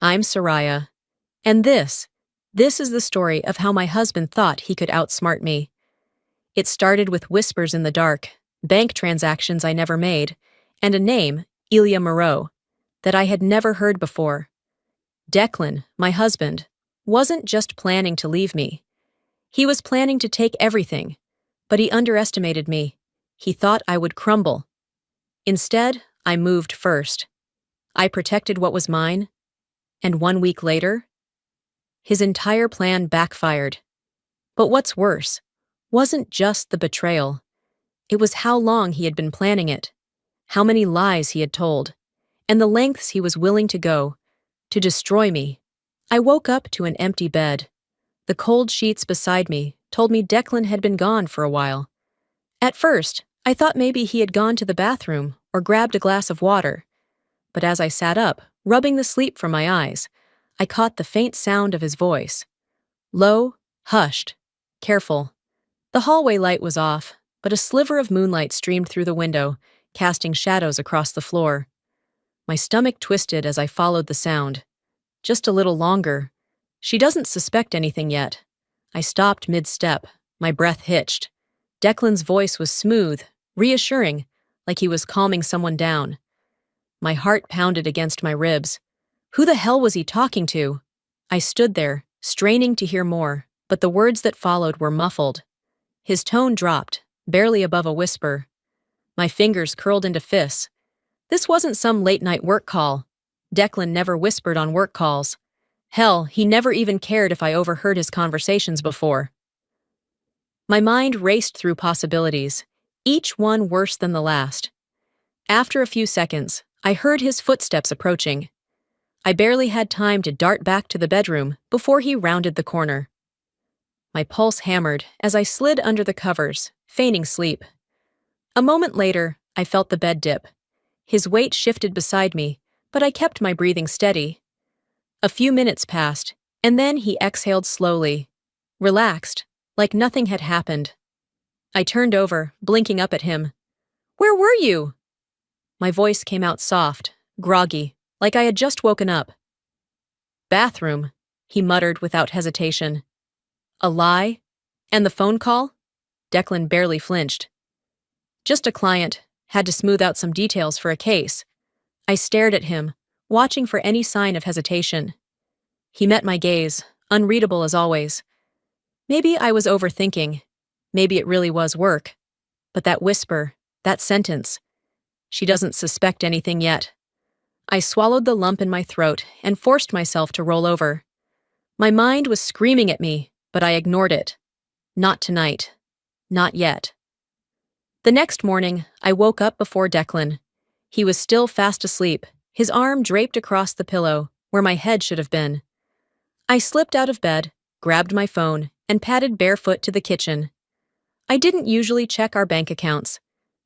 I'm Soraya. And this is the story of how my husband thought he could outsmart me. It started with whispers in the dark, bank transactions I never made, and a name, Ilya Moreau, that I had never heard before. Declan, my husband, wasn't just planning to leave me. He was planning to take everything, but he underestimated me. He thought I would crumble. Instead, I moved first. I protected what was mine, and 1 week later, his entire plan backfired. But what's worse wasn't just the betrayal. It was how long he had been planning it, how many lies he had told, and the lengths he was willing to go to destroy me. I woke up to an empty bed. The cold sheets beside me told me Declan had been gone for a while. At first, I thought maybe he had gone to the bathroom or grabbed a glass of water. But as I sat up, rubbing the sleep from my eyes, I caught the faint sound of his voice. Low, hushed, careful. The hallway light was off, but a sliver of moonlight streamed through the window, casting shadows across the floor. My stomach twisted as I followed the sound. Just a little longer. She doesn't suspect anything yet. I stopped mid-step, my breath hitched. Declan's voice was smooth, reassuring, like he was calming someone down. My heart pounded against my ribs. Who the hell was he talking to? I stood there, straining to hear more, but the words that followed were muffled. His tone dropped, barely above a whisper. My fingers curled into fists. This wasn't some late-night work call. Declan never whispered on work calls. Hell, he never even cared if I overheard his conversations before. My mind raced through possibilities, each one worse than the last. After a few seconds, I heard his footsteps approaching. I barely had time to dart back to the bedroom before he rounded the corner. My pulse hammered as I slid under the covers, feigning sleep. A moment later, I felt the bed dip. His weight shifted beside me, but I kept my breathing steady. A few minutes passed, and then he exhaled slowly, relaxed, like nothing had happened. I turned over, blinking up at him. "Where were you?" My voice came out soft, groggy, like I had just woken up. "Bathroom," he muttered without hesitation. "A lie? And the phone call?" Declan barely flinched. "Just a client. Had to smooth out some details for a case." I stared at him, watching for any sign of hesitation. He met my gaze, unreadable as always. Maybe I was overthinking. Maybe it really was work. But that whisper, that sentence, she doesn't suspect anything yet. I swallowed the lump in my throat and forced myself to roll over. My mind was screaming at me, but I ignored it. Not tonight. Not yet. The next morning, I woke up before Declan. He was still fast asleep, his arm draped across the pillow, where my head should have been. I slipped out of bed, grabbed my phone, and padded barefoot to the kitchen. I didn't usually check our bank accounts.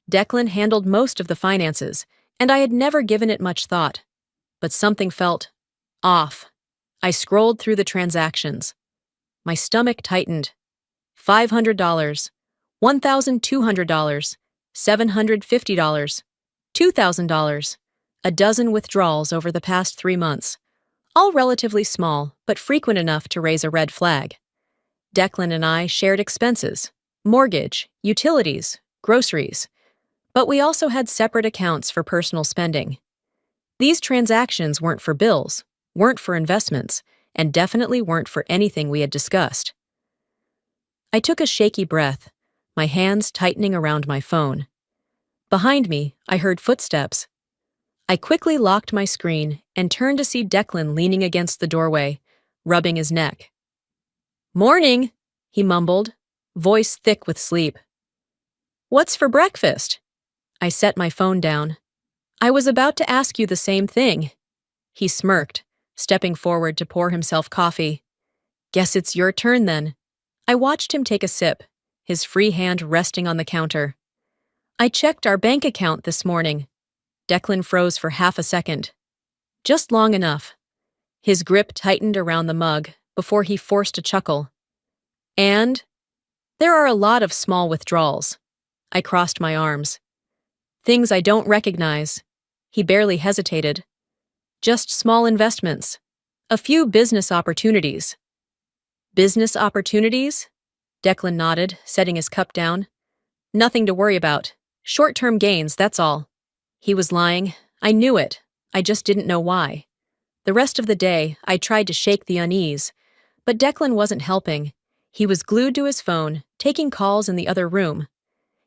Declan handled most of the finances, and I had never given it much thought. But something felt off. I scrolled through the transactions. My stomach tightened. $500, $1,200, $750, $2,000, a dozen withdrawals over the past 3 months, all relatively small but frequent enough to raise a red flag. Declan and I shared expenses, mortgage, utilities, groceries, but we also had separate accounts for personal spending. These transactions weren't for bills, weren't for investments, and definitely weren't for anything we had discussed. I took a shaky breath, my hands tightening around my phone. Behind me, I heard footsteps. I quickly locked my screen and turned to see Declan leaning against the doorway, rubbing his neck. "Morning," he mumbled, voice thick with sleep. "What's for breakfast?" I set my phone down. "I was about to ask you the same thing." He smirked, stepping forward to pour himself coffee. "Guess it's your turn then." I watched him take a sip, his free hand resting on the counter. "I checked our bank account this morning." Declan froze for half a second. Just long enough. His grip tightened around the mug before he forced a chuckle. "And?" "There are a lot of small withdrawals." I crossed my arms. "Things I don't recognize." He barely hesitated. "Just small investments. A few business opportunities. Business opportunities? Declan nodded, setting his cup down. Nothing to worry about. Short-term gains, that's all. He was lying. I knew it. I just didn't know why. The rest of the day, I tried to shake the unease. But Declan wasn't helping. He was glued to his phone, taking calls in the other room.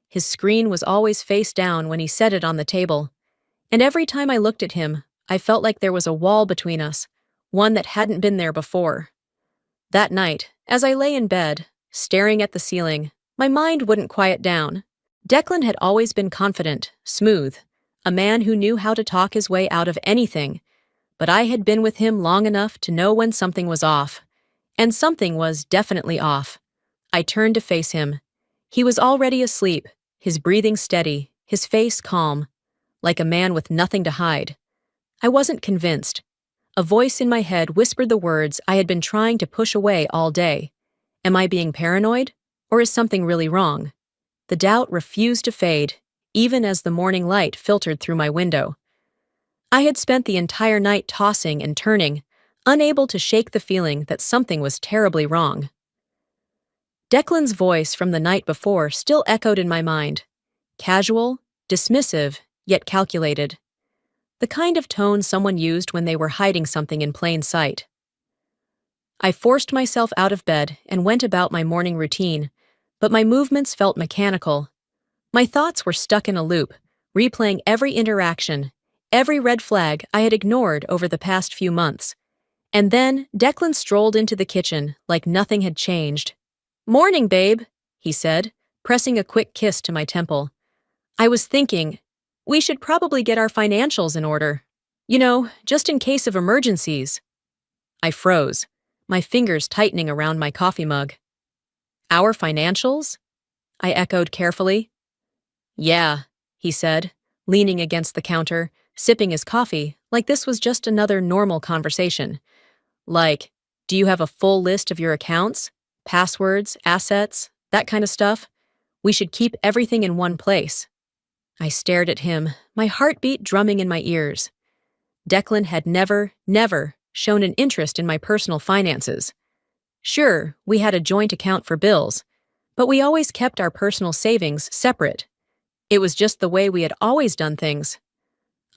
His screen was always face down when he set it on the table. And every time I looked at him, I felt like there was a wall between us, one that hadn't been there before. That night, as I lay in bed, staring at the ceiling, my mind wouldn't quiet down. Declan had always been confident, smooth, a man who knew how to talk his way out of anything, but I had been with him long enough to know when something was off. And something was definitely off. I turned to face him. He was already asleep, his breathing steady, his face calm, like a man with nothing to hide. I wasn't convinced. A voice in my head whispered the words I had been trying to push away all day. Am I being paranoid? Or is something really wrong? The doubt refused to fade, even as the morning light filtered through my window. I had spent the entire night tossing and turning, unable to shake the feeling that something was terribly wrong. Declan's voice from the night before still echoed in my mind. Casual, dismissive, yet calculated. The kind of tone someone used when they were hiding something in plain sight. I forced myself out of bed and went about my morning routine, but my movements felt mechanical. My thoughts were stuck in a loop, replaying every interaction, every red flag I had ignored over the past few months. And then Declan strolled into the kitchen like nothing had changed. "Morning, babe," he said, pressing a quick kiss to my temple. I was thinking, we should probably get our financials in order. Just in case of emergencies. I froze, my fingers tightening around my coffee mug. Our financials? I echoed carefully. Yeah, he said, leaning against the counter, sipping his coffee like this was just another normal conversation. Like, do you have a full list of your accounts, passwords, assets, that kind of stuff? We should keep everything in one place. I stared at him, my heartbeat drumming in my ears. Declan had never shown an interest in my personal finances. Sure, we had a joint account for bills, but we always kept our personal savings separate. It was just the way we had always done things.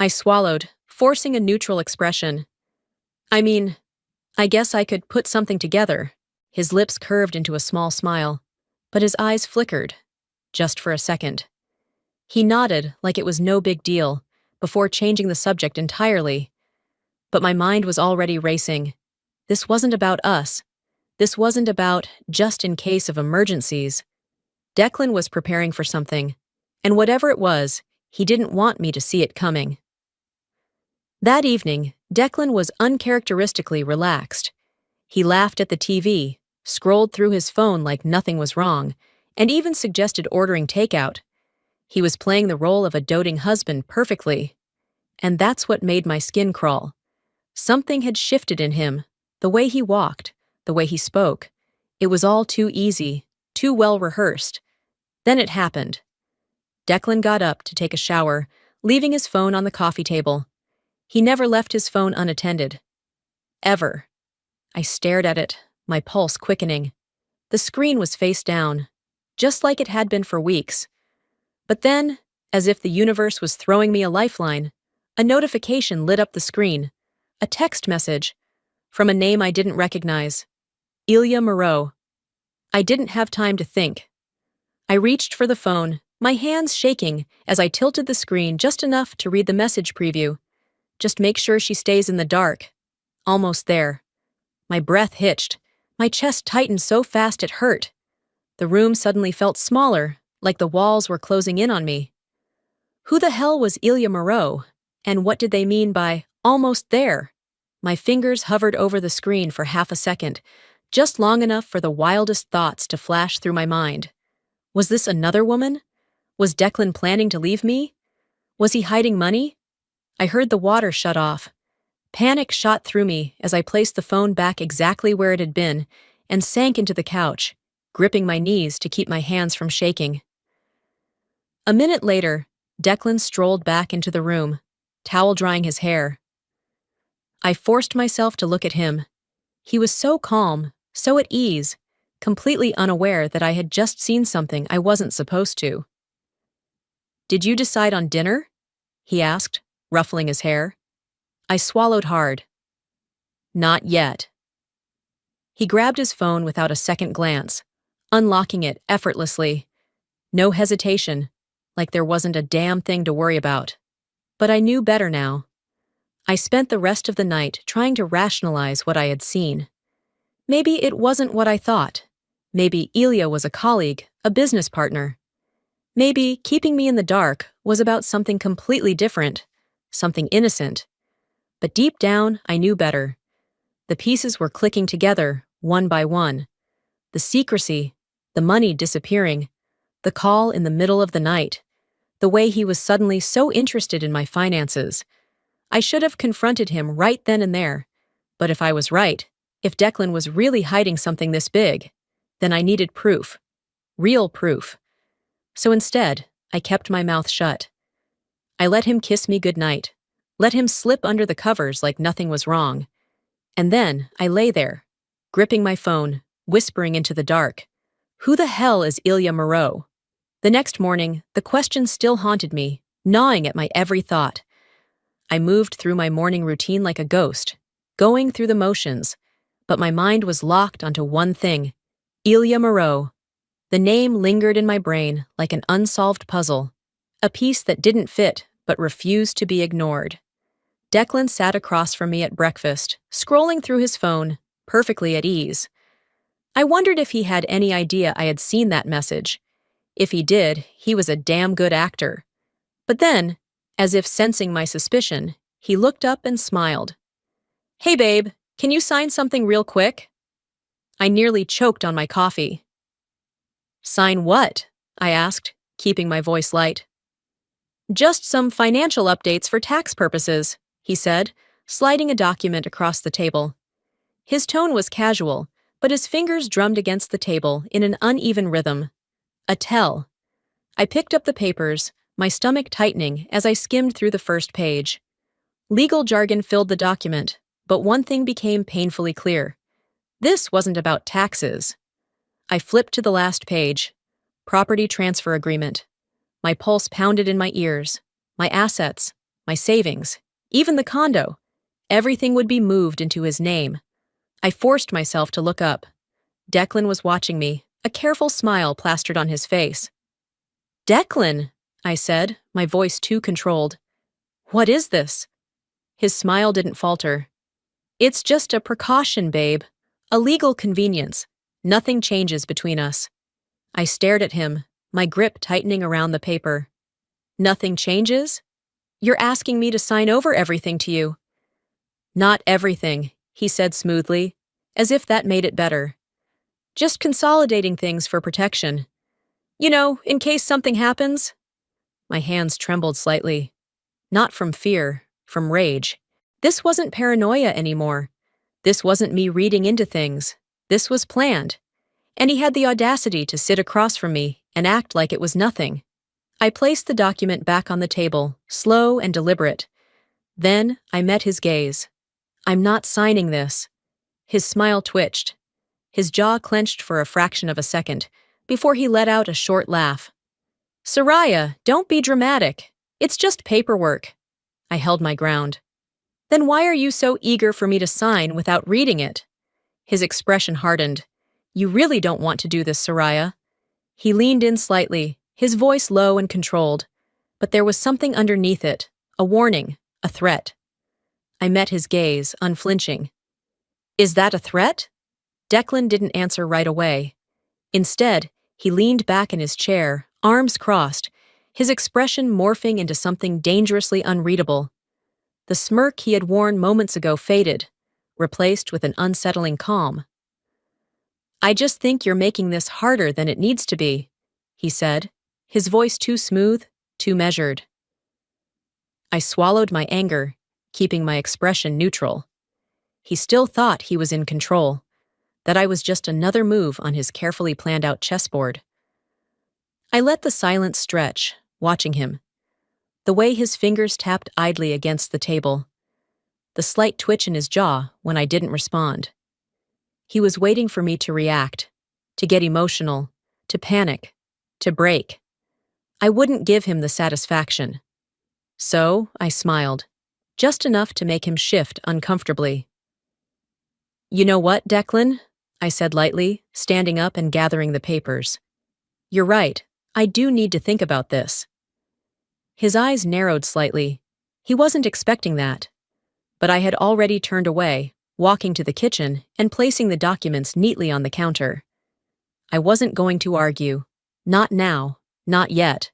I swallowed, forcing a neutral expression. I guess I could put something together. His lips curved into a small smile, but his eyes flickered, just for a second. He nodded like it was no big deal, before changing the subject entirely. But my mind was already racing. This wasn't about us. This wasn't about just in case of emergencies. Declan was preparing for something, and whatever it was, he didn't want me to see it coming. That evening, Declan was uncharacteristically relaxed. He laughed at the TV, scrolled through his phone like nothing was wrong, and even suggested ordering takeout. He was playing the role of a doting husband perfectly. And that's what made my skin crawl. Something had shifted in him, the way he walked, the way he spoke. It was all too easy, too well rehearsed. Then it happened. Declan got up to take a shower, leaving his phone on the coffee table. He never left his phone unattended. Ever. I stared at it, my pulse quickening. The screen was face down, just like it had been for weeks. But then, as if the universe was throwing me a lifeline, a notification lit up the screen. A text message from a name I didn't recognize. Ilya Moreau. I didn't have time to think. I reached for the phone, my hands shaking as I tilted the screen just enough to read the message preview. Just make sure she stays in the dark. Almost there. My breath hitched. My chest tightened so fast it hurt. The room suddenly felt smaller, like the walls were closing in on me. Who the hell was Ilya Moreau? And what did they mean by almost there? My fingers hovered over the screen for half a second, just long enough for the wildest thoughts to flash through my mind. Was this another woman? Was Declan planning to leave me? Was he hiding money? I heard the water shut off. Panic shot through me as I placed the phone back exactly where it had been and sank into the couch, gripping my knees to keep my hands from shaking. A minute later, Declan strolled back into the room, towel drying his hair. I forced myself to look at him. He was so calm, so at ease, completely unaware that I had just seen something I wasn't supposed to. "Did you decide on dinner?" he asked, ruffling his hair. I swallowed hard. "Not yet." He grabbed his phone without a second glance, unlocking it effortlessly. No hesitation, like there wasn't a damn thing to worry about. But I knew better now. I spent the rest of the night trying to rationalize what I had seen. Maybe it wasn't what I thought. Maybe Ilya was a colleague, a business partner. Maybe keeping me in the dark was about something completely different, something innocent. But deep down, I knew better. The pieces were clicking together, one by one. The secrecy, the money disappearing, the call in the middle of the night, the way he was suddenly so interested in my finances. I should have confronted him right then and there. But if I was right, if Declan was really hiding something this big, then I needed proof. Real proof. So instead, I kept my mouth shut. I let him kiss me goodnight, let him slip under the covers like nothing was wrong. And then I lay there, gripping my phone, whispering into the dark, "Who the hell is Ilya Moreau?" The next morning, the question still haunted me, gnawing at my every thought. I moved through my morning routine like a ghost, going through the motions, but my mind was locked onto one thing: Ilya Moreau. The name lingered in my brain like an unsolved puzzle, a piece that didn't fit but refused to be ignored. Declan sat across from me at breakfast, scrolling through his phone, perfectly at ease. I wondered if he had any idea I had seen that message. If he did, he was a damn good actor. But then, as if sensing my suspicion, he looked up and smiled. "Hey babe, can you sign something real quick?" I nearly choked on my coffee. "Sign what?" I asked, keeping my voice light. "Just some financial updates for tax purposes," he said, sliding a document across the table. His tone was casual, but his fingers drummed against the table in an uneven rhythm. A tell. I picked up the papers, my stomach tightening as I skimmed through the first page. Legal jargon filled the document, but one thing became painfully clear. This wasn't about taxes. I flipped to the last page. Property transfer agreement. My pulse pounded in my ears. My assets, my savings, even the condo. Everything would be moved into his name. I forced myself to look up. Declan was watching me, a careful smile plastered on his face. "Declan," I said, my voice too controlled. "What is this?" His smile didn't falter. "It's just a precaution, babe. A legal convenience. Nothing changes between us." I stared at him, my grip tightening around the paper. "Nothing changes? You're asking me to sign over everything to you." "Not everything," he said smoothly, as if that made it better. "Just consolidating things for protection. You know, in case something happens." My hands trembled slightly. Not from fear, from rage. This wasn't paranoia anymore. This wasn't me reading into things. This was planned. And he had the audacity to sit across from me and act like it was nothing. I placed the document back on the table, slow and deliberate. Then I met his gaze. "I'm not signing this." His smile twitched. His jaw clenched for a fraction of a second, before he let out a short laugh. "Soraya, don't be dramatic. It's just paperwork." I held my ground. "Then why are you so eager for me to sign without reading it?" His expression hardened. "You really don't want to do this, Soraya." He leaned in slightly, his voice low and controlled. But there was something underneath it, a warning, a threat. I met his gaze, unflinching. "Is that a threat?" Declan didn't answer right away. Instead, he leaned back in his chair, arms crossed, his expression morphing into something dangerously unreadable. The smirk he had worn moments ago faded, replaced with an unsettling calm. "I just think you're making this harder than it needs to be," he said, his voice too smooth, too measured. I swallowed my anger, keeping my expression neutral. He still thought he was in control, that I was just another move on his carefully planned out chessboard. I let the silence stretch, watching him. The way his fingers tapped idly against the table. the slight twitch in his jaw when I didn't respond. He was waiting for me to react, to get emotional, to panic, to break. I wouldn't give him the satisfaction. So I smiled, just enough to make him shift uncomfortably. "You know what, Declan?" I said lightly, standing up and gathering the papers. "You're right, I do need to think about this." His eyes narrowed slightly. He wasn't expecting that. But I had already turned away, walking to the kitchen and placing the documents neatly on the counter. I wasn't going to argue. Not now, not yet.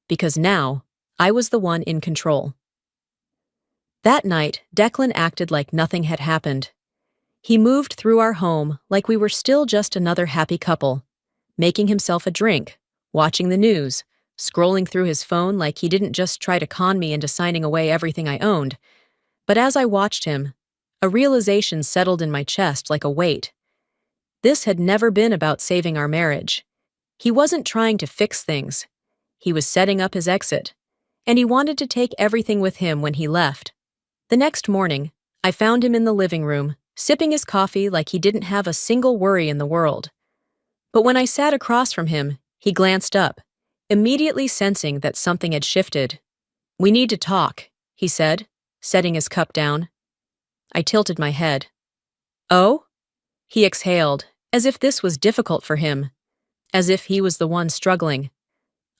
Because now, I was the one in control. That night, Declan acted like nothing had happened. He moved through our home like we were still just another happy couple, making himself a drink, watching the news, scrolling through his phone like he didn't just try to con me into signing away everything I owned. But as I watched him, a realization settled in my chest like a weight. This had never been about saving our marriage. He wasn't trying to fix things. He was setting up his exit, and he wanted to take everything with him when he left. The next morning, I found him in the living room, sipping his coffee like he didn't have a single worry in the world. But when I sat across from him, he glanced up, immediately sensing that something had shifted. "We need to talk," he said, setting his cup down. I tilted my head. "Oh?" He exhaled, as if this was difficult for him, as if he was the one struggling.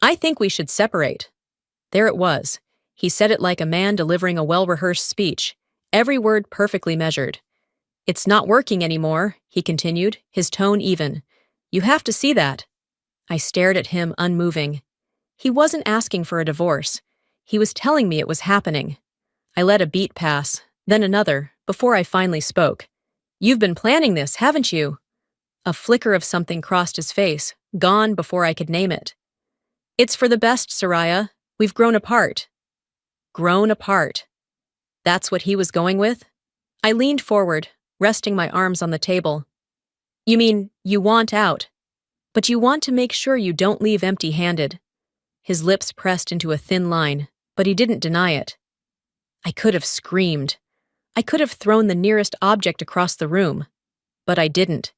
"I think we should separate." There it was. He said it like a man delivering a well-rehearsed speech, every word perfectly measured. "It's not working anymore," he continued, his tone even. "You have to see that." I stared at him, unmoving. He wasn't asking for a divorce. He was telling me it was happening. I let a beat pass, then another, before I finally spoke. "You've been planning this, haven't you?" A flicker of something crossed his face, gone before I could name it. "It's for the best, Soraya. We've grown apart." Grown apart. That's what he was going with? I leaned forward, resting my arms on the table. "You mean, you want out, but you want to make sure you don't leave empty-handed." His lips pressed into a thin line, but he didn't deny it. I could have screamed. I could have thrown the nearest object across the room. But I didn't,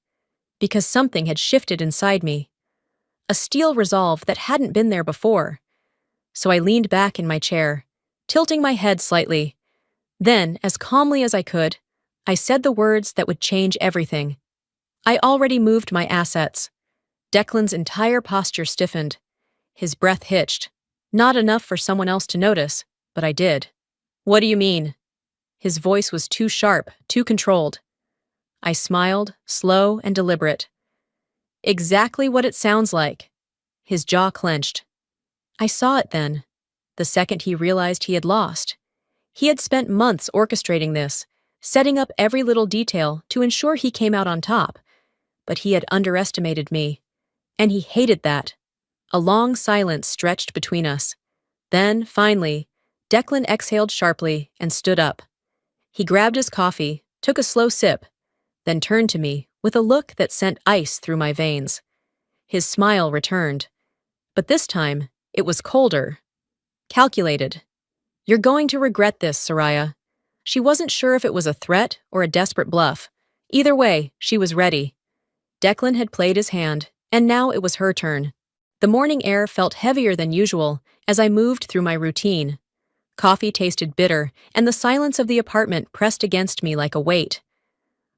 because something had shifted inside me. A steel resolve that hadn't been there before. So I leaned back in my chair, tilting my head slightly. Then, as calmly as I could, I said the words that would change everything. I already moved my assets. Declan's entire posture stiffened. His breath hitched. Not enough for someone else to notice, but I did. "What do you mean?" His voice was too sharp, too controlled. I smiled, slow and deliberate. "Exactly what it sounds like." His jaw clenched. I saw it then, the second he realized he had lost. He had spent months orchestrating this, setting up every little detail to ensure he came out on top. But he had underestimated me, and he hated that. A long silence stretched between us. Then, finally, Declan exhaled sharply and stood up. He grabbed his coffee, took a slow sip, then turned to me with a look that sent ice through my veins. His smile returned, but this time it was colder, calculated. "You're going to regret this, Soraya." She wasn't sure if it was a threat or a desperate bluff. Either way, she was ready. Declan had played his hand, and now it was her turn. The morning air felt heavier than usual as I moved through my routine. Coffee tasted bitter, and the silence of the apartment pressed against me like a weight.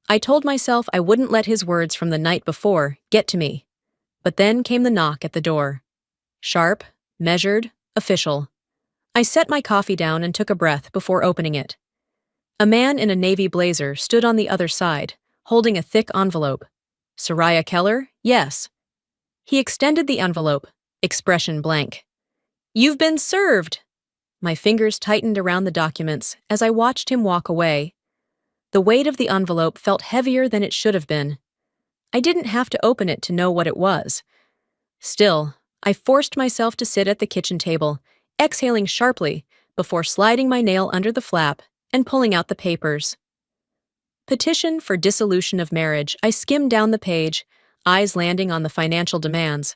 I told myself I wouldn't let his words from the night before get to me. But then came the knock at the door. Sharp, measured, official. I set my coffee down and took a breath before opening it. A man in a navy blazer stood on the other side, holding a thick envelope. "Soraya Keller? Yes." He extended the envelope, expression blank. "You've been served." My fingers tightened around the documents as I watched him walk away. The weight of the envelope felt heavier than it should have been. I didn't have to open it to know what it was. Still, I forced myself to sit at the kitchen table, exhaling sharply before sliding my nail under the flap and pulling out the papers. Petition for dissolution of marriage. I skimmed down the page, eyes landing on the financial demands.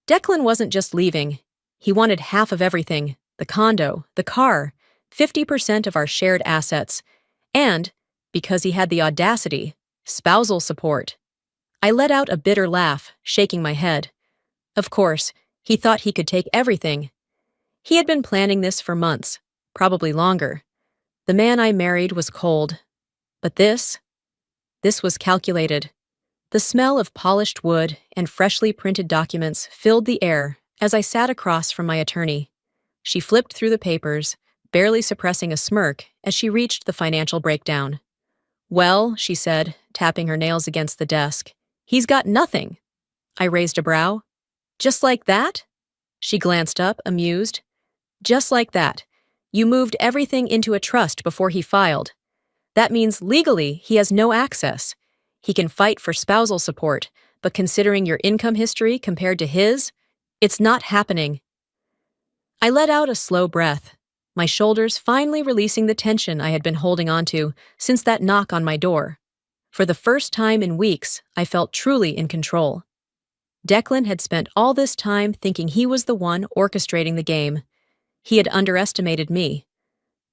Declan wasn't just leaving. He wanted half of everything, the condo, the car, 50% of our shared assets, And, because he had the audacity, spousal support. I let out a bitter laugh, shaking my head. Of course, he thought he could take everything. He had been planning this for months, probably longer. The man I married was cold. But this was calculated. The smell of polished wood and freshly printed documents filled the air as I sat across from my attorney. She flipped through the papers, barely suppressing a smirk as she reached the financial breakdown. "Well," she said, tapping her nails against the desk, "he's got nothing." I raised a brow. "Just like that?" She glanced up, amused. "Just like that. You moved everything into a trust before he filed. That means legally he has no access. He can fight for spousal support, but considering your income history compared to his, it's not happening." I let out a slow breath, my shoulders finally releasing the tension I had been holding onto since that knock on my door. For the first time in weeks, I felt truly in control. Declan had spent all this time thinking he was the one orchestrating the game. He had underestimated me.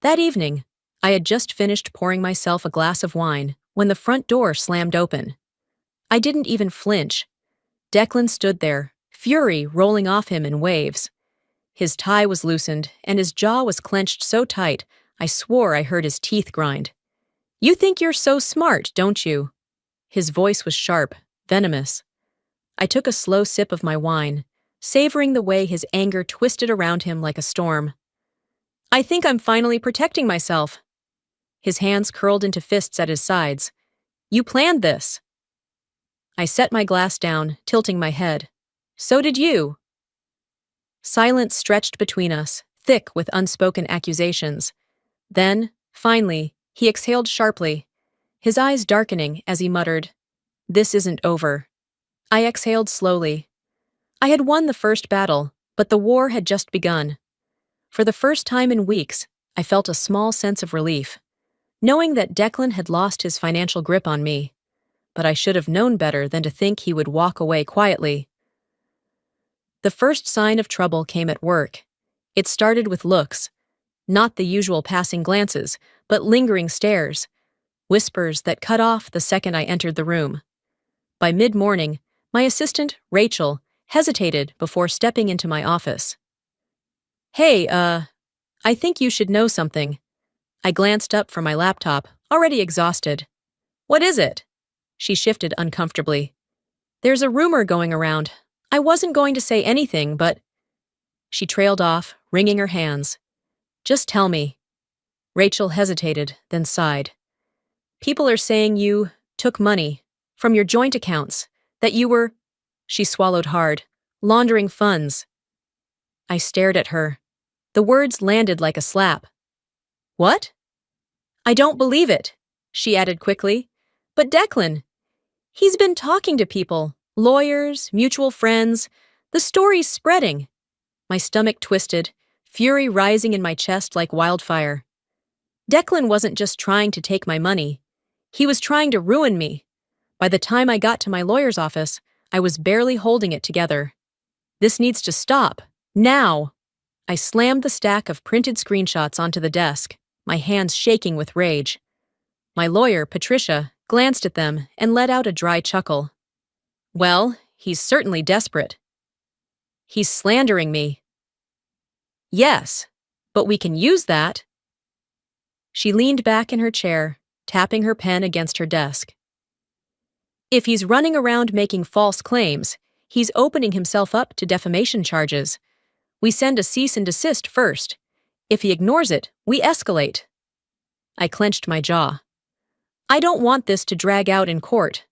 That evening, I had just finished pouring myself a glass of wine when the front door slammed open. I didn't even flinch. Declan stood there, fury rolling off him in waves. His tie was loosened, and his jaw was clenched so tight, I swore I heard his teeth grind. "You think you're so smart, don't you?" His voice was sharp, venomous. I took a slow sip of my wine, savoring the way his anger twisted around him like a storm. "I think I'm finally protecting myself." His hands curled into fists at his sides. "You planned this." I set my glass down, tilting my head. "So did you." Silence stretched between us, thick with unspoken accusations. Then, finally, he exhaled sharply, his eyes darkening as he muttered, "This isn't over." I exhaled slowly. I had won the first battle, but the war had just begun. For the first time in weeks, I felt a small sense of relief, knowing that Declan had lost his financial grip on me. But I should have known better than to think he would walk away quietly. The first sign of trouble came at work. It started with looks. Not the usual passing glances, but lingering stares. Whispers that cut off the second I entered the room. By mid-morning, my assistant, Rachel, hesitated before stepping into my office. "Hey, I think you should know something." I glanced up from my laptop, already exhausted. "What is it?" She shifted uncomfortably. "There's a rumor going around. I wasn't going to say anything, but—" She trailed off, wringing her hands. "Just tell me." Rachel hesitated, then sighed. "People are saying you took money from your joint accounts, that you were—" She swallowed hard, "laundering funds." I stared at her. The words landed like a slap. "What?" "I don't believe it," she added quickly. "But Declan, he's been talking to people, lawyers, mutual friends. The story's spreading." My stomach twisted, fury rising in my chest like wildfire. Declan wasn't just trying to take my money. He was trying to ruin me. By the time I got to my lawyer's office, I was barely holding it together. "This needs to stop. Now." I slammed the stack of printed screenshots onto the desk, my hands shaking with rage. My lawyer, Patricia, glanced at them and let out a dry chuckle. "Well, he's certainly desperate." "He's slandering me." "Yes, but we can use that." She leaned back in her chair, tapping her pen against her desk. "If he's running around making false claims, he's opening himself up to defamation charges. We send a cease and desist first. If he ignores it, we escalate." I clenched my jaw. "I don't want this to drag out in court.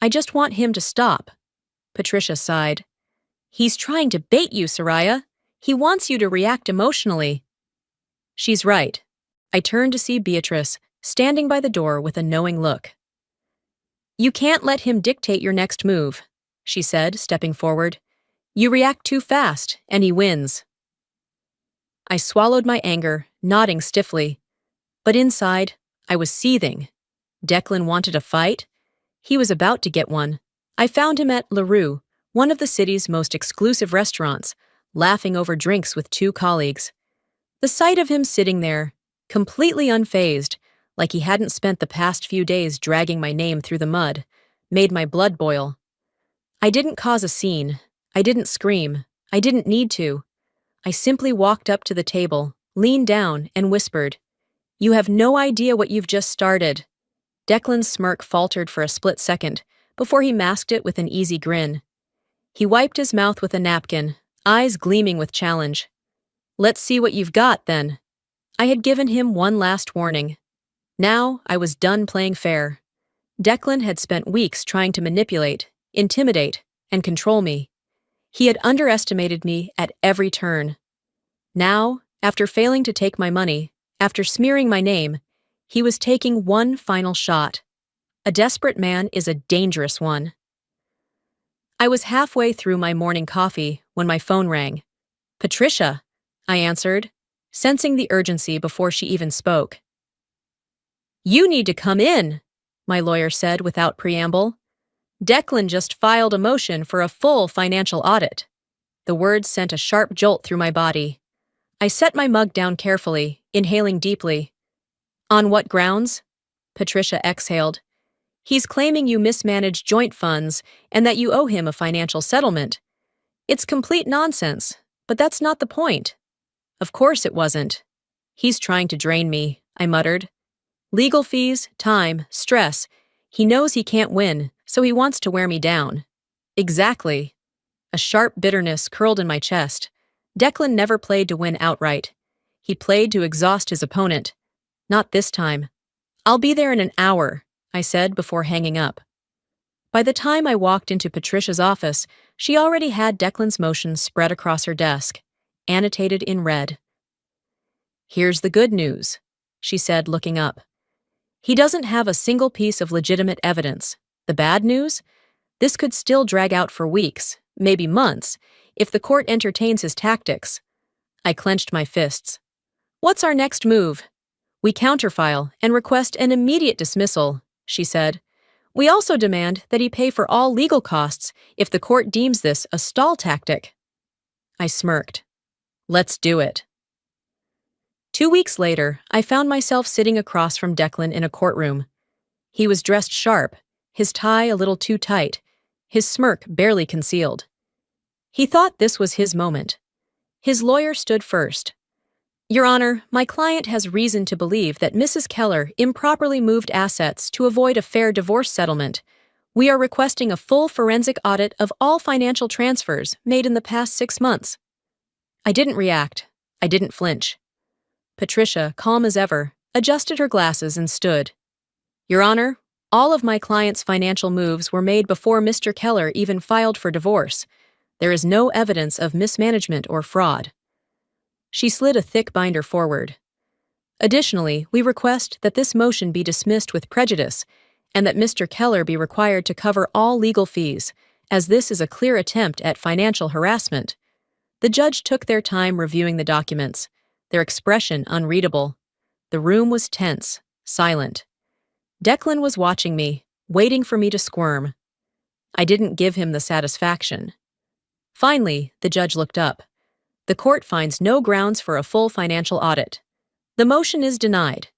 I just want him to stop." Patricia sighed. "He's trying to bait you, Soraya. He wants you to react emotionally." She's right. I turned to see Beatrice, standing by the door with a knowing look. "You can't let him dictate your next move," she said, stepping forward. "You react too fast, and he wins." I swallowed my anger, nodding stiffly. But inside, I was seething. Declan wanted a fight. He was about to get one. I found him at La Rue, one of the city's most exclusive restaurants, laughing over drinks with two colleagues. The sight of him sitting there, completely unfazed, like he hadn't spent the past few days dragging my name through the mud, made my blood boil. I didn't cause a scene. I didn't scream. I didn't need to. I simply walked up to the table, leaned down, and whispered, "You have no idea what you've just started." Declan's smirk faltered for a split second, before he masked it with an easy grin. He wiped his mouth with a napkin, eyes gleaming with challenge. "Let's see what you've got, then." I had given him one last warning. Now I was done playing fair. Declan had spent weeks trying to manipulate, intimidate, and control me. He had underestimated me at every turn. Now, after failing to take my money, after smearing my name, he was taking one final shot. A desperate man is a dangerous one. I was halfway through my morning coffee when my phone rang. "Patricia," I answered, sensing the urgency before she even spoke. "You need to come in," my lawyer said without preamble. "Declan just filed a motion for a full financial audit." The words sent a sharp jolt through my body. I set my mug down carefully, inhaling deeply. "On what grounds?" Patricia exhaled. "He's claiming you mismanaged joint funds and that you owe him a financial settlement. It's complete nonsense, but that's not the point." "Of course it wasn't. He's trying to drain me," I muttered. "Legal fees, time, stress. He knows he can't win, so he wants to wear me down." "Exactly." A sharp bitterness curled in my chest. Declan never played to win outright. He played to exhaust his opponent. Not this time. "I'll be there in an hour," I said before hanging up. By the time I walked into Patricia's office, she already had Declan's motion spread across her desk, annotated in red. "Here's the good news," she said, looking up. "He doesn't have a single piece of legitimate evidence. The bad news? This could still drag out for weeks, maybe months, if the court entertains his tactics." I clenched my fists. "What's our next move?" "We counterfile and request an immediate dismissal," she said. "We also demand that he pay for all legal costs if the court deems this a stall tactic." I smirked. "Let's do it." 2 weeks later, I found myself sitting across from Declan in a courtroom. He was dressed sharp, his tie a little too tight, his smirk barely concealed. He thought this was his moment. His lawyer stood first. "Your Honor, my client has reason to believe that Mrs. Keller improperly moved assets to avoid a fair divorce settlement. We are requesting a full forensic audit of all financial transfers made in the past 6 months." I didn't react. I didn't flinch. Patricia, calm as ever, adjusted her glasses and stood. "Your Honor, all of my client's financial moves were made before Mr. Keller even filed for divorce. There is no evidence of mismanagement or fraud." She slid a thick binder forward. "Additionally, we request that this motion be dismissed with prejudice and that Mr. Keller be required to cover all legal fees, as this is a clear attempt at financial harassment." The judge took their time reviewing the documents, their expression unreadable. The room was tense, silent. Declan was watching me, waiting for me to squirm. I didn't give him the satisfaction. Finally, the judge looked up. "The court finds no grounds for a full financial audit. The motion is denied.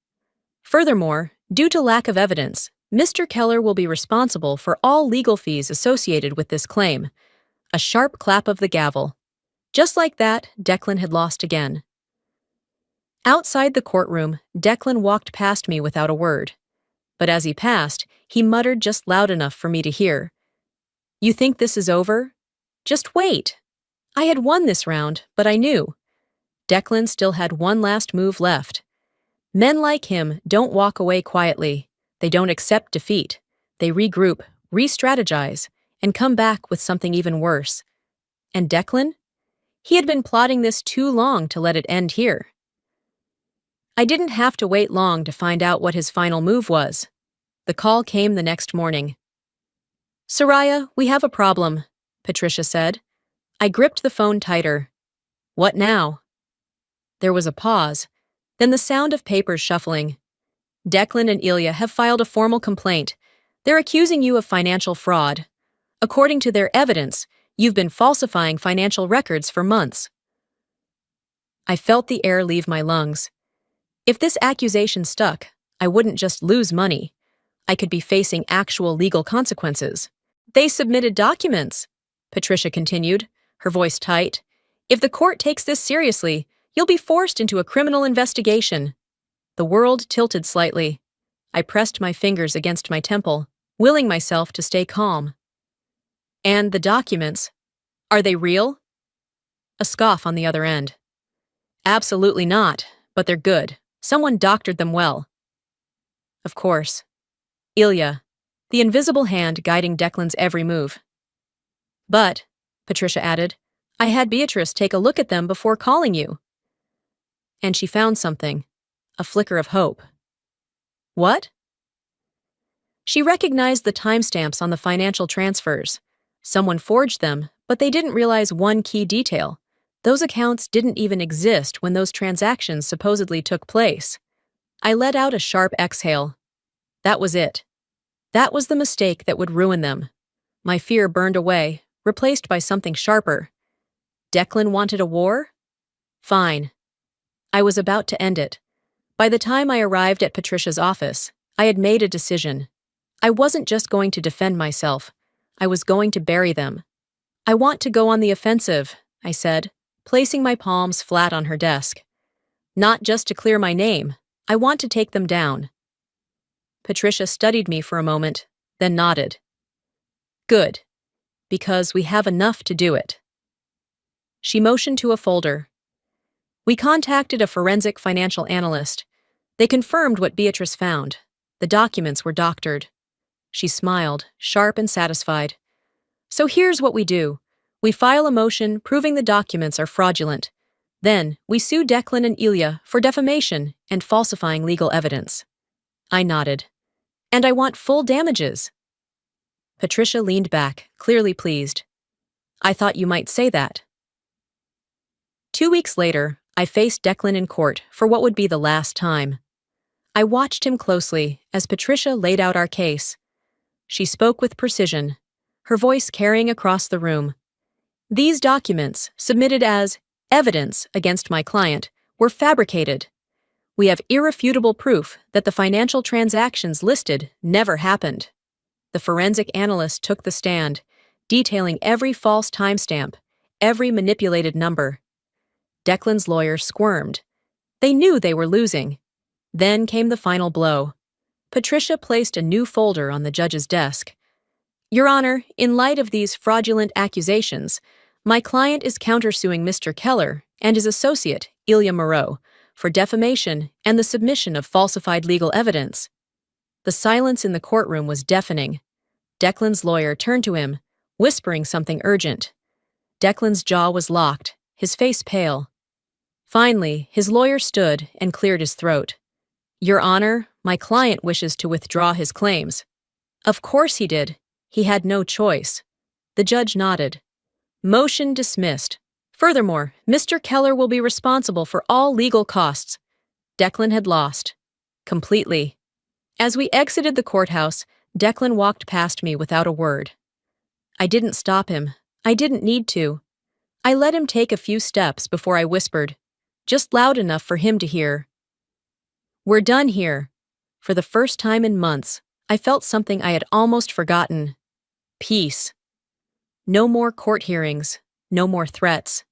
Furthermore, due to lack of evidence, Mr. Keller will be responsible for all legal fees associated with this claim." A sharp clap of the gavel. Just like that, Declan had lost again. Outside the courtroom, Declan walked past me without a word. But as he passed, he muttered just loud enough for me to hear. "You think this is over? Just wait." I had won this round, but I knew. Declan still had one last move left. Men like him don't walk away quietly. They don't accept defeat. They regroup, re-strategize, and come back with something even worse. And Declan? He had been plotting this too long to let it end here. I didn't have to wait long to find out what his final move was. The call came the next morning. "Soraya, we have a problem," Patricia said. I gripped the phone tighter. "What now?" There was a pause, then the sound of papers shuffling. "Declan and Ilya have filed a formal complaint. They're accusing you of financial fraud. According to their evidence, you've been falsifying financial records for months." I felt the air leave my lungs. If this accusation stuck, I wouldn't just lose money. I could be facing actual legal consequences. They submitted documents, Patricia continued, her voice tight. If the court takes this seriously, you'll be forced into a criminal investigation. The world tilted slightly. I pressed my fingers against my temple, willing myself to stay calm. And the documents, are they real? A scoff on the other end. Absolutely not, but they're good. Someone doctored them well. Of course. Ilya, the invisible hand guiding Declan's every move. But, Patricia added, I had Beatrice take a look at them before calling you. And she found something, a flicker of hope. What? She recognized the timestamps on the financial transfers. Someone forged them, but they didn't realize one key detail. Those accounts didn't even exist when those transactions supposedly took place. I let out a sharp exhale. That was it. That was the mistake that would ruin them. My fear burned away, replaced by something sharper. Declan wanted a war? Fine. I was about to end it. By the time I arrived at Patricia's office, I had made a decision. I wasn't just going to defend myself. I was going to bury them. I want to go on the offensive, I said, placing my palms flat on her desk. Not just to clear my name. I want to take them down. Patricia studied me for a moment, then nodded. Good. Because we have enough to do it. She motioned to a folder. We contacted a forensic financial analyst. They confirmed what Beatrice found. The documents were doctored. She smiled, sharp and satisfied. So here's what we do. We file a motion proving the documents are fraudulent. Then, we sue Declan and Ilya for defamation and falsifying legal evidence. I nodded. And I want full damages. Patricia leaned back, clearly pleased. I thought you might say that. 2 weeks later, I faced Declan in court for what would be the last time. I watched him closely as Patricia laid out our case. She spoke with precision, her voice carrying across the room. These documents, submitted as evidence against my client, were fabricated. We have irrefutable proof that the financial transactions listed never happened. The forensic analyst took the stand, detailing every false timestamp, every manipulated number. Declan's lawyer squirmed. They knew they were losing. Then came the final blow. Patricia placed a new folder on the judge's desk. Your Honor, in light of these fraudulent accusations, my client is countersuing Mr. Keller and his associate, Ilya Moreau, for defamation and the submission of falsified legal evidence. The silence in the courtroom was deafening. Declan's lawyer turned to him, whispering something urgent. Declan's jaw was locked, his face pale. Finally, his lawyer stood and cleared his throat. Your Honor, my client wishes to withdraw his claims. Of course he did. He had no choice. The judge nodded. Motion dismissed. Furthermore, Mr. Keller will be responsible for all legal costs. Declan had lost. Completely. As we exited the courthouse, Declan walked past me without a word. I didn't stop him. I didn't need to. I let him take a few steps before I whispered, just loud enough for him to hear. We're done here. For the first time in months, I felt something I had almost forgotten. Peace. No more court hearings, no more threats.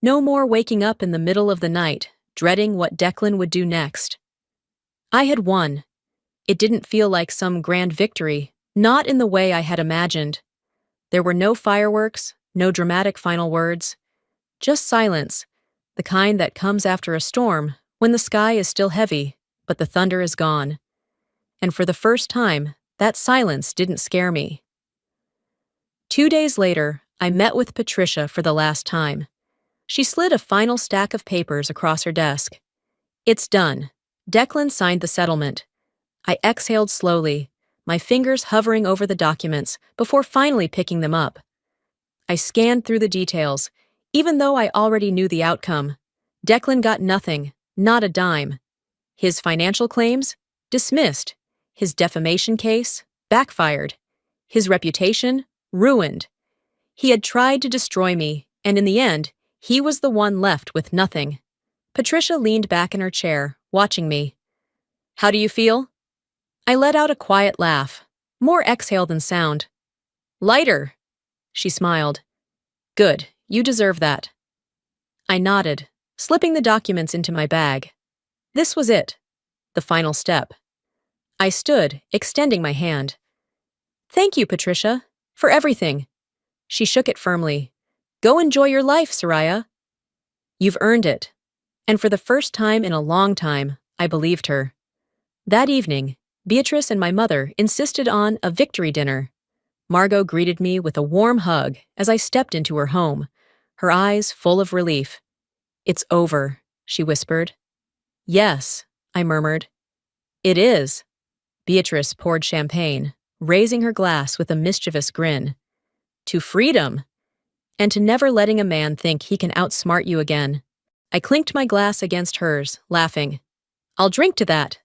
No more waking up in the middle of the night, dreading what Declan would do next. I had won. It didn't feel like some grand victory, not in the way I had imagined. There were no fireworks, no dramatic final words. Just silence, the kind that comes after a storm when the sky is still heavy, but the thunder is gone. And for the first time, that silence didn't scare me. 2 days later, I met with Patricia for the last time. She slid a final stack of papers across her desk. It's done. Declan signed the settlement. I exhaled slowly, my fingers hovering over the documents before finally picking them up. I scanned through the details, even though I already knew the outcome. Declan got nothing, not a dime. His financial claims? Dismissed. His defamation case? Backfired. His reputation? Ruined. He had tried to destroy me, and in the end, he was the one left with nothing. Patricia leaned back in her chair, watching me. How do you feel? I let out a quiet laugh, more exhale than sound. Lighter, she smiled. Good, you deserve that. I nodded, slipping the documents into my bag. This was it, the final step. I stood, extending my hand. Thank you, Patricia, for everything. She shook it firmly. Go enjoy your life, Soraya. You've earned it. And for the first time in a long time, I believed her. That evening, Beatrice and my mother insisted on a victory dinner. Margot greeted me with a warm hug as I stepped into her home, her eyes full of relief. It's over, she whispered. Yes, I murmured. It is. Beatrice poured champagne, raising her glass with a mischievous grin. To freedom! And to never letting a man think he can outsmart you again. I clinked my glass against hers, laughing. I'll drink to that.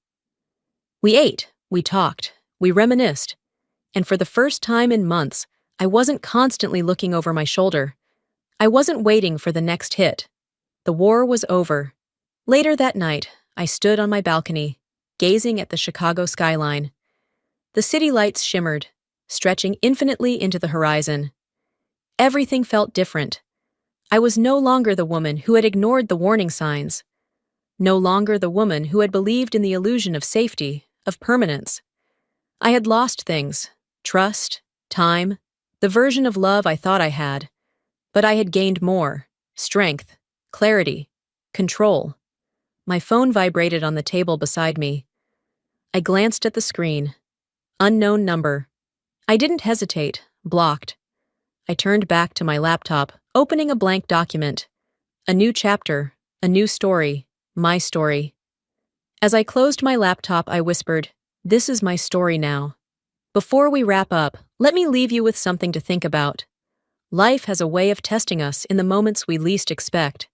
We ate, we talked, we reminisced. And for the first time in months, I wasn't constantly looking over my shoulder. I wasn't waiting for the next hit. The war was over. Later that night, I stood on my balcony, gazing at the Chicago skyline. The city lights shimmered, stretching infinitely into the horizon. Everything felt different. I was no longer the woman who had ignored the warning signs. No longer the woman who had believed in the illusion of safety, of permanence. I had lost things, trust, time, the version of love I thought I had. But I had gained more, strength, clarity, control. My phone vibrated on the table beside me. I glanced at the screen. Unknown number. I didn't hesitate, blocked. I turned back to my laptop, opening a blank document. A new chapter, a new story, my story. As I closed my laptop, I whispered, "This is my story now." Before we wrap up, let me leave you with something to think about. Life has a way of testing us in the moments we least expect.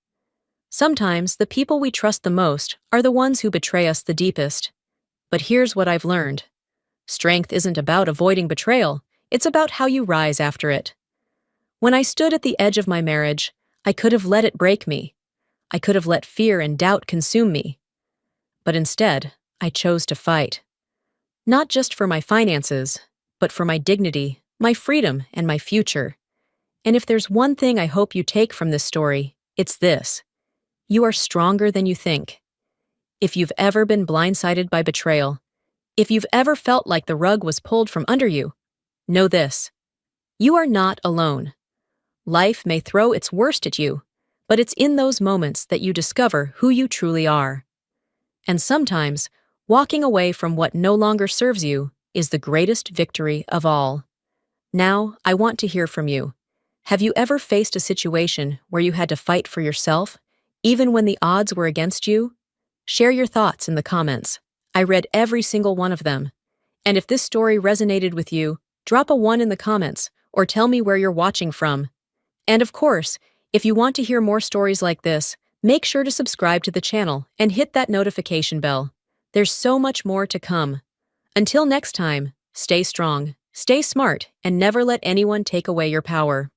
Sometimes the people we trust the most are the ones who betray us the deepest. But here's what I've learned. Strength isn't about avoiding betrayal, it's about how you rise after it. When I stood at the edge of my marriage, I could have let it break me. I could have let fear and doubt consume me. But instead, I chose to fight. Not just for my finances, but for my dignity, my freedom, and my future. And if there's one thing I hope you take from this story, it's this. You are stronger than you think. If you've ever been blindsided by betrayal, if you've ever felt like the rug was pulled from under you, know this. You are not alone. Life may throw its worst at you, but it's in those moments that you discover who you truly are. And sometimes, walking away from what no longer serves you is the greatest victory of all. Now, I want to hear from you. Have you ever faced a situation where you had to fight for yourself, even when the odds were against you? Share your thoughts in the comments. I read every single one of them. And if this story resonated with you, drop a 1 in the comments or tell me where you're watching from. And of course, if you want to hear more stories like this, make sure to subscribe to the channel and hit that notification bell. There's so much more to come. Until next time, stay strong, stay smart, and never let anyone take away your power.